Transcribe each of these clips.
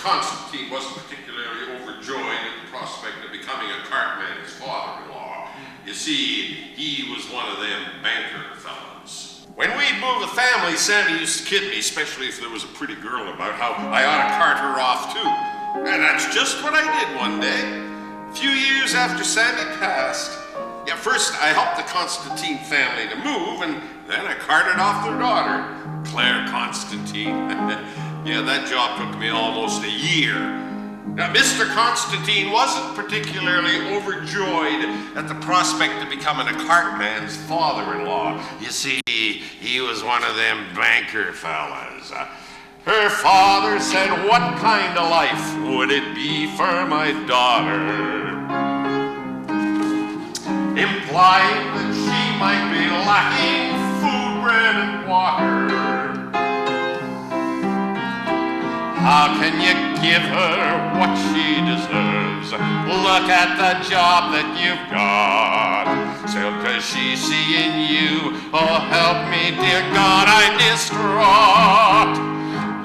Constantine wasn't particularly overjoyed at the prospect of becoming a Cartman's father-in-law. You see, he was one of them banker fellas. When we'd move a family, Sammy used to kid me, especially if there was a pretty girl about, how I ought to cart her off too. And that's just what I did one day. A few years after Sammy passed. Yeah, first I helped the Constantine family to move, and then I carted off their daughter, Claire Constantine. Yeah, that job took me almost a year. Now, Mr. Constantine wasn't particularly overjoyed at the prospect of becoming a Cartman's father-in-law. You see, he was one of them banker fellas. Her father said, what kind of life would it be for my daughter? Implying that she might be lacking food, bread, and water. How can you give her what she deserves? Look at the job that you've got. So does she see in you? Oh, help me, dear God, I'm distraught.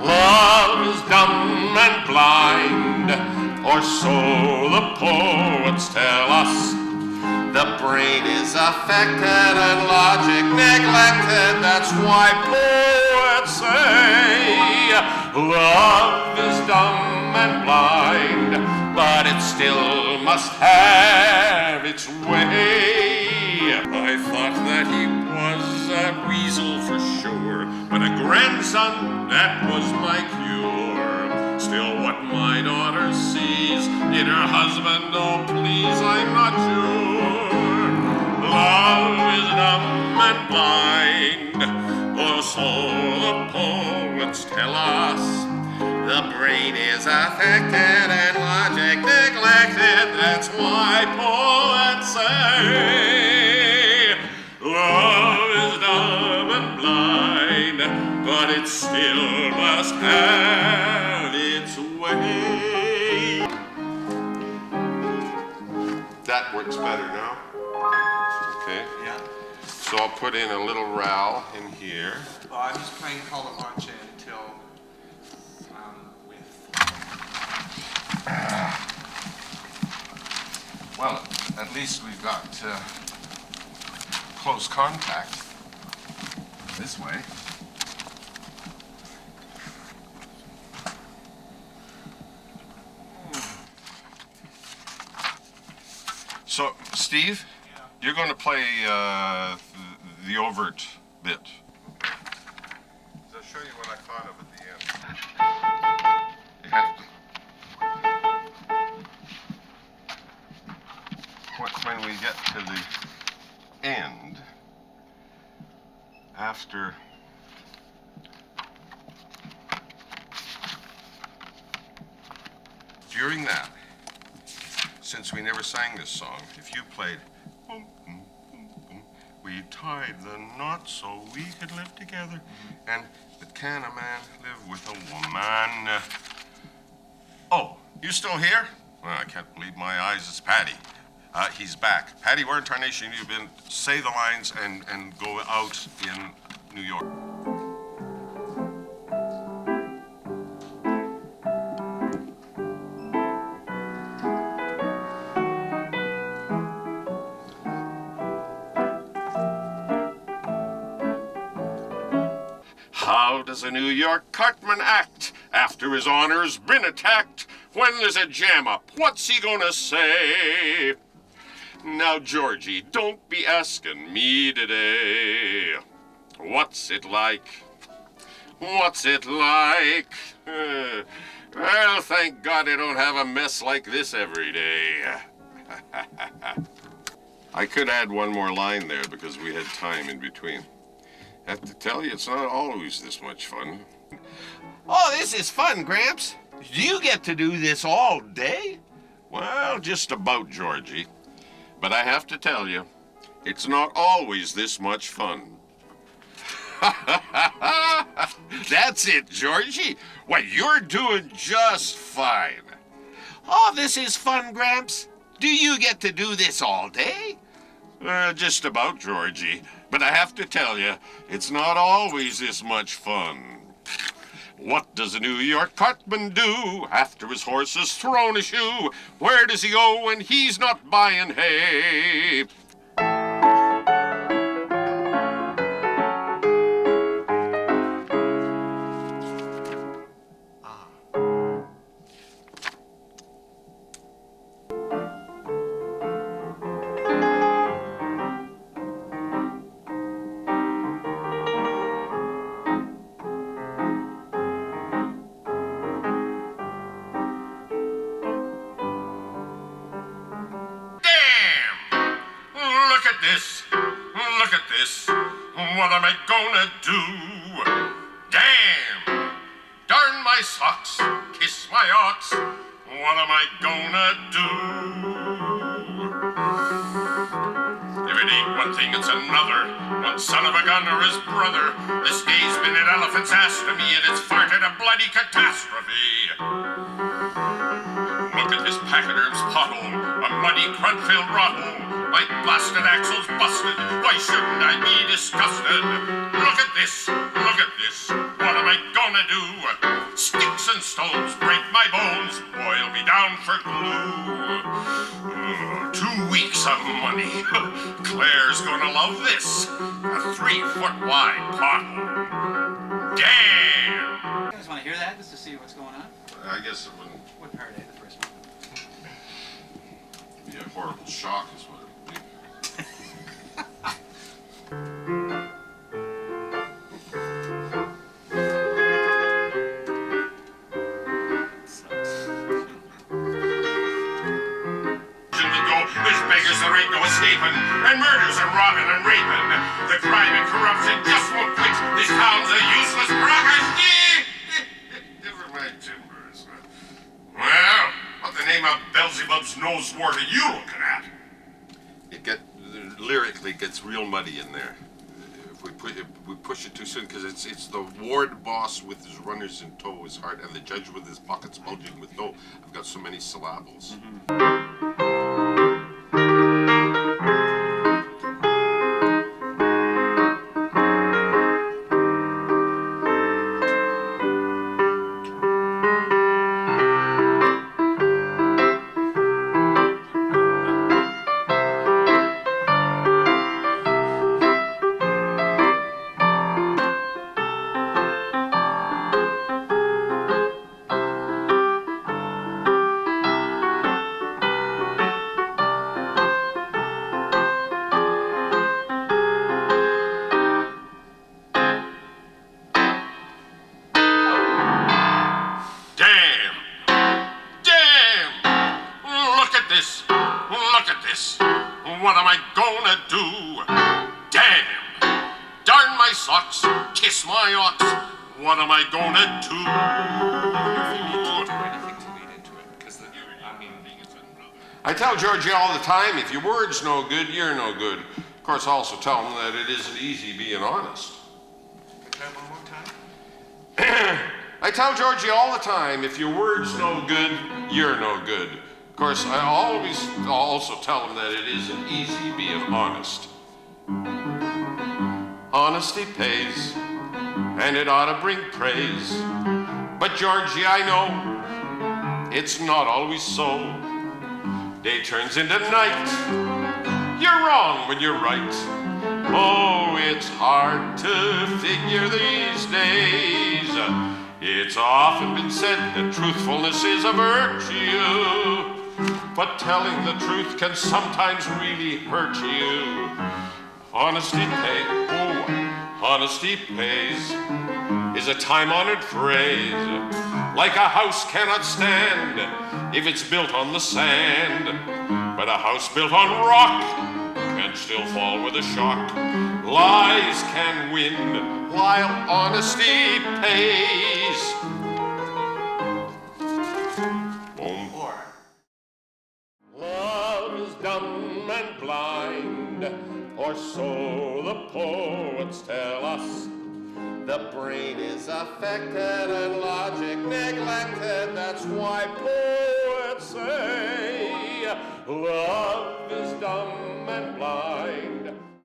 Love is dumb and blind, or so the poets tell us. The brain is affected and logic neglected. That's why poets say love is dumb and blind, but it still must have its way. I thought that he was a weasel for sure, but a grandson, that was my cure. Still, what my daughter sees in her husband, oh please, I'm not sure. Love is dumb and blind, or so the poets tell us. The brain is affected and logic neglected. That's why poets say love is dumb and blind, but it still must have its way. That works better now. Okay. Yeah. So I'll put in a little row in here. Well, I'm just playing Call the March until with. Well, at least we've got close contact this way. So, Steve? You're going to play the overt bit. I'll show you what I thought of at the end. You have to... When we get to the end, after... During that, since we never sang this song, if you played... We tied the knot so we could live together. And but can a man live with a woman? Oh, you still here? Well, I can't believe my eyes. It's Paddy. He's back. Paddy, where in tarnation you've been? Say the lines and go out in New York. How does a New York Cartman act after his honor's been attacked? When there's a jam-up, what's he gonna say? Now, Georgie, don't be asking me today. What's it like? What's it like? Well, thank God I don't have a mess like this every day. I could add one more line there because we had time in between. I have to tell you, it's not always this much fun. Oh, this is fun, Gramps. Do you get to do this all day? Well, just about, Georgie. But I have to tell you, it's not always this much fun. That's it, Georgie. Well, you're doing just fine. Oh, this is fun, Gramps. Do you get to do this all day? Just about, Georgie. But I have to tell you, it's not always this much fun. What does a New York cartman do after his horse has thrown a shoe? Where does he go when he's not buying hay? Look at this. Look at this. What am I gonna do? Damn! Darn my socks. Kiss my ox. What am I gonna do? If it ain't one thing, it's another. One son of a gun or his brother. This day's been an elephant's ass to me, and it's farted a bloody catastrophe. Look at this pachyderm's pothole, a muddy, crud-filled rot hole. My blasted axle's busted. Why shouldn't I be disgusted? Look at this. Look at this. What am I gonna do? Sticks and stones break my bones, boil me down for glue. 2 weeks of money. Claire's gonna love this. A 3-foot wide pothole. Damn! You guys want to hear that just to see what's going on? I guess it wouldn't Wouldn't hurt, the first one. be a horrible shock, is what it would be. There's beggars there ain't no escaping, and murders and robbing and raping. The crime and corruption just won't quit. This town's a useless crock. Give her my timbers. Well, what the name of Beelzebub's nose wart are you looking at? Lyrically gets real muddy in there. If we push it too soon, because it's the ward boss with his runners in tow, his heart, and the judge with his pockets bulging with dough. I've got so many syllables. Look at this. What am I gonna do? Damn! Darn my socks. Kiss my ox. What am I gonna do? I tell Georgie all the time, if your word's no good, you're no good. Of course, I also tell him that it isn't easy being honest. Try one more time. I tell Georgie all the time, if your word's no good, you're no good. Of course, I always also tell him that it isn't easy being honest. Honesty pays, and it ought to bring praise. But Georgie, I know, it's not always so. Day turns into night. You're wrong when you're right. Oh, it's hard to figure these days. It's often been said that truthfulness is a virtue, but telling the truth can sometimes really hurt you. Honesty pays is a time-honored phrase. Like a house cannot stand if it's built on the sand, but a house built on rock can still fall with a shock. Lies can win while honesty pays. Boom. Love is dumb and blind, or so the poets tell us. The brain is affected and logic neglected. That's why poets say love is dumb and blind,